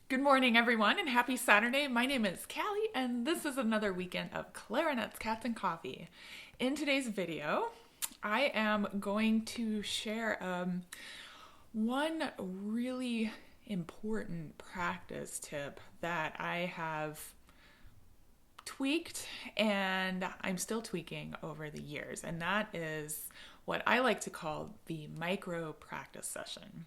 Good morning, everyone, and happy Saturday. My name is Callie, and this is another weekend of clarinets, cats, and coffee. In today's video, I am going to share one really important practice tip that I have tweaked and I'm still tweaking over the years, and that is what I like to call the micro practice session.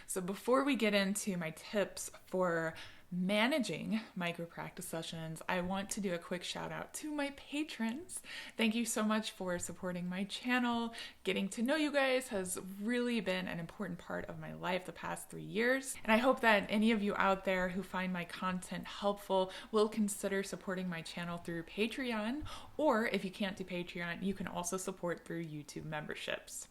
So before we get into my tips for managing micro practice sessions, I want to do a quick shout out to my patrons. Thank you so much for supporting my channel. Getting to know you guys has really been an important part of my life the past 3 years. And I hope that any of you out there who find my content helpful will consider supporting my channel through Patreon, or if you can't do Patreon, you can also support through YouTube memberships.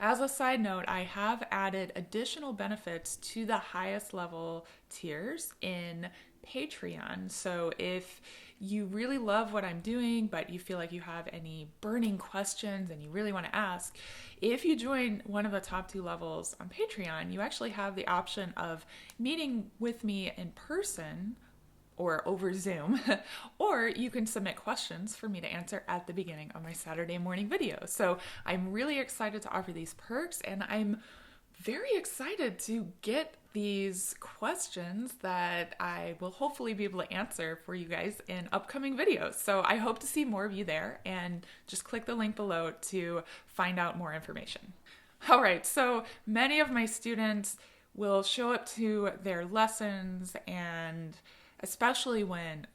As a side note, I have added additional benefits to the highest level tiers in Patreon. So if you really love what I'm doing, but you feel like you have any burning questions and you really want to ask, if you join one of the top 2 levels on Patreon, you actually have the option of meeting with me in person or over Zoom, or you can submit questions for me to answer at the beginning of my Saturday morning video. So I'm really excited to offer these perks, and I'm very excited to get these questions that I will hopefully be able to answer for you guys in upcoming videos. So I hope to see more of you there, and just click the link below to find out more information. All right, so many of my students will show up to their lessons, and especially when,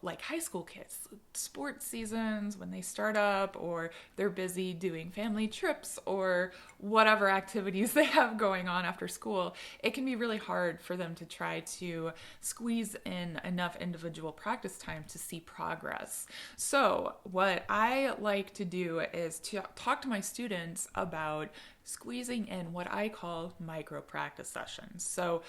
like high school kids, sports seasons, when they start up, or they're busy doing family trips or whatever activities they have going on after school, it can be really hard for them to try to squeeze in enough individual practice time to see progress. So what I like to do is to talk to my students about squeezing in what I call micro practice sessions. So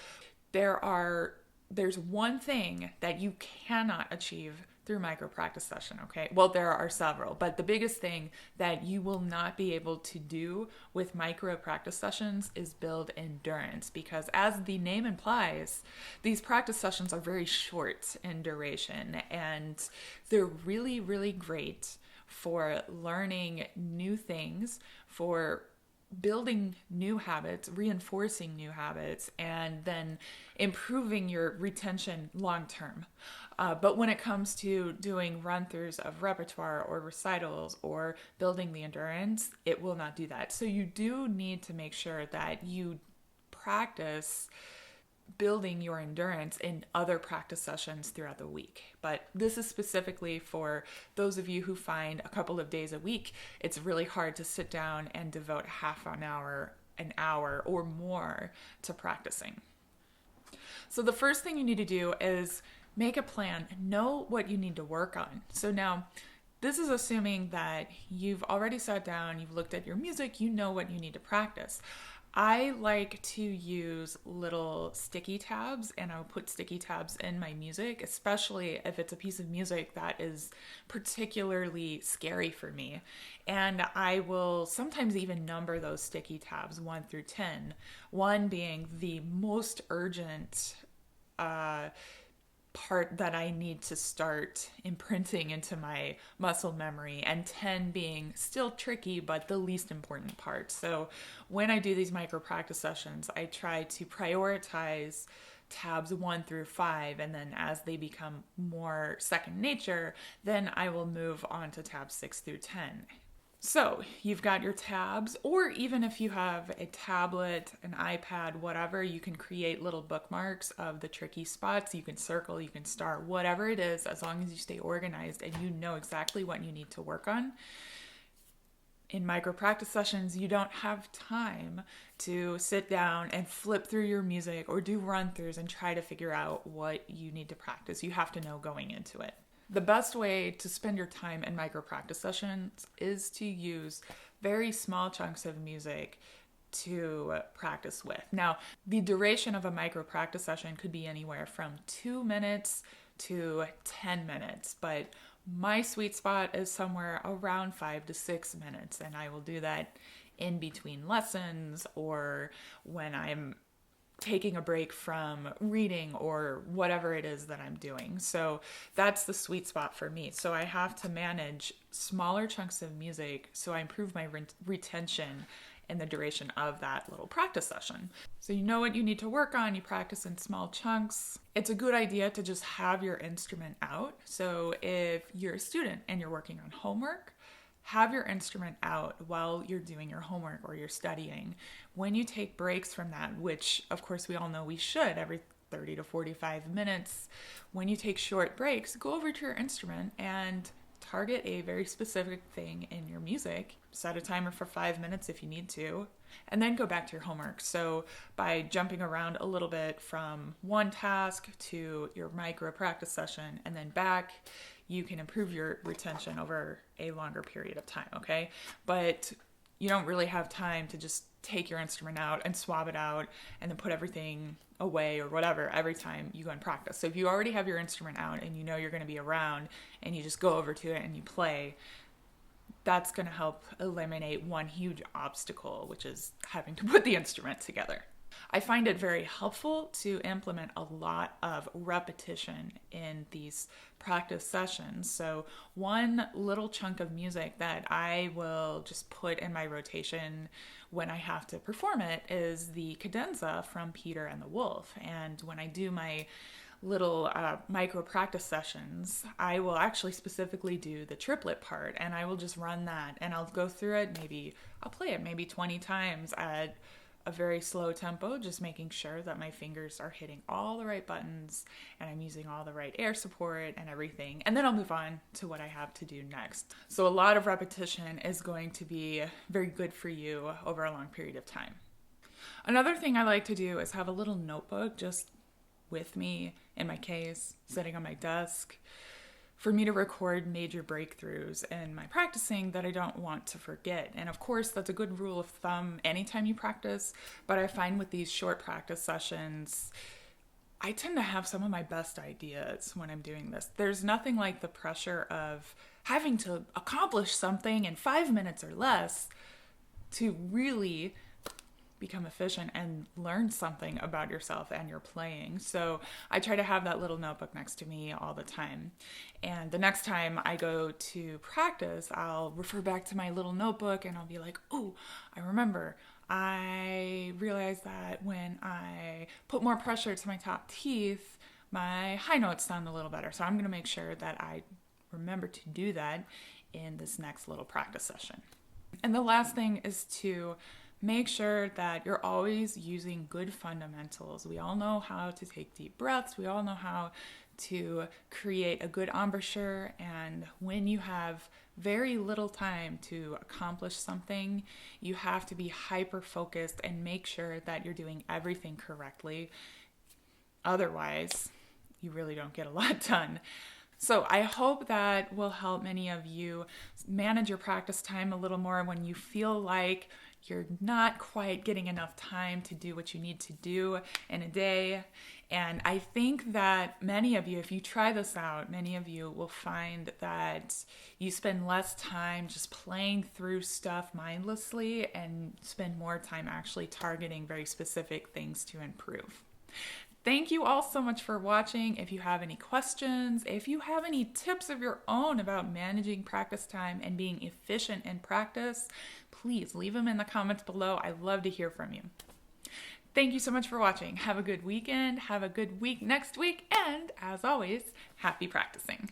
there's one thing that you cannot achieve through micro practice session, okay? Well, there are several, but the biggest thing that you will not be able to do with micro practice sessions is build endurance, because as the name implies, these practice sessions are very short in duration, and they're really, really great for learning new things, for building new habits, reinforcing new habits, and then improving your retention long term. But when it comes to doing run-throughs of repertoire or recitals or building the endurance, it will not do that. So you do need to make sure that you practice building your endurance in other practice sessions throughout the week. But this is specifically for those of you who find a couple of days a week it's really hard to sit down and devote half an hour or more to practicing. So the first thing you need to do is make a plan, know what you need to work on. So now, this is assuming that you've already sat down, you've looked at your music, you know what you need to practice. I like to use little sticky tabs, and I'll put sticky tabs in my music, especially if it's a piece of music that is particularly scary for me. And I will sometimes even number those sticky tabs 1 through 10, 1 being the most urgent part that I need to start imprinting into my muscle memory, and 10 being still tricky but the least important part. So when I do these micro practice sessions, I try to prioritize tabs 1 through 5, and then as they become more second nature, then I will move on to tabs 6 through 10. So you've got your tabs, or even if you have a tablet, an iPad, whatever, you can create little bookmarks of the tricky spots. You can circle, you can star, whatever it is, as long as you stay organized and you know exactly what you need to work on. In micro practice sessions, you don't have time to sit down and flip through your music or do run-throughs and try to figure out what you need to practice. You have to know going into it. The best way to spend your time in micro practice sessions is to use very small chunks of music to practice with. Now, the duration of a micro practice session could be anywhere from 2 minutes to 10 minutes, but my sweet spot is somewhere around 5 to 6 minutes, and I will do that in between lessons or when I'm taking a break from reading or whatever it is that I'm doing. So that's the sweet spot for me. So I have to manage smaller chunks of music so I improve my retention in the duration of that little practice session. So you know what you need to work on, you practice in small chunks. It's a good idea to just have your instrument out. So if you're a student and you're working on homework, have your instrument out while you're doing your homework or you're studying. When you take breaks from that, which of course we all know we should every 30 to 45 minutes, when you take short breaks, go over to your instrument and target a very specific thing in your music. Set a timer for 5 minutes if you need to, and then go back to your homework. So by jumping around a little bit from one task to your micro practice session and then back, you can improve your retention over a longer period of time, okay? But you don't really have time to just take your instrument out and swab it out and then put everything away or whatever every time you go and practice. So if you already have your instrument out and you know you're going to be around and you just go over to it and you play, that's going to help eliminate one huge obstacle, which is having to put the instrument together. I find it very helpful to implement a lot of repetition in these practice sessions. So one little chunk of music that I will just put in my rotation when I have to perform it is the cadenza from Peter and the Wolf. And when I do my little micro practice sessions, I will actually specifically do the triplet part, and I will just run that and I'll go through it. I'll play it maybe 20 times at a very slow tempo, just making sure that my fingers are hitting all the right buttons and I'm using all the right air support and everything. And then I'll move on to what I have to do next. So a lot of repetition is going to be very good for you over a long period of time. Another thing I like to do is have a little notebook just with me in my case, sitting on my desk, for me to record major breakthroughs in my practicing that I don't want to forget. And of course, that's a good rule of thumb anytime you practice, but I find with these short practice sessions, I tend to have some of my best ideas when I'm doing this. There's nothing like the pressure of having to accomplish something in 5 minutes or less to really become efficient and learn something about yourself and your playing. So I try to have that little notebook next to me all the time. And the next time I go to practice, I'll refer back to my little notebook and I'll be like, oh, I remember. I realized that when I put more pressure to my top teeth, my high notes sound a little better. So I'm going to make sure that I remember to do that in this next little practice session. And the last thing is to make sure that you're always using good fundamentals. We all know how to take deep breaths. We all know how to create a good embouchure. And when you have very little time to accomplish something, you have to be hyper-focused and make sure that you're doing everything correctly. Otherwise, you really don't get a lot done. So I hope that will help many of you manage your practice time a little more when you feel like you're not quite getting enough time to do what you need to do in a day. And I think that many of you, if you try this out, many of you will find that you spend less time just playing through stuff mindlessly and spend more time actually targeting very specific things to improve. Thank you all so much for watching. If you have any questions, if you have any tips of your own about managing practice time and being efficient in practice, please leave them in the comments below. I'd love to hear from you. Thank you so much for watching. Have a good weekend. Have a good week next week. And as always, happy practicing.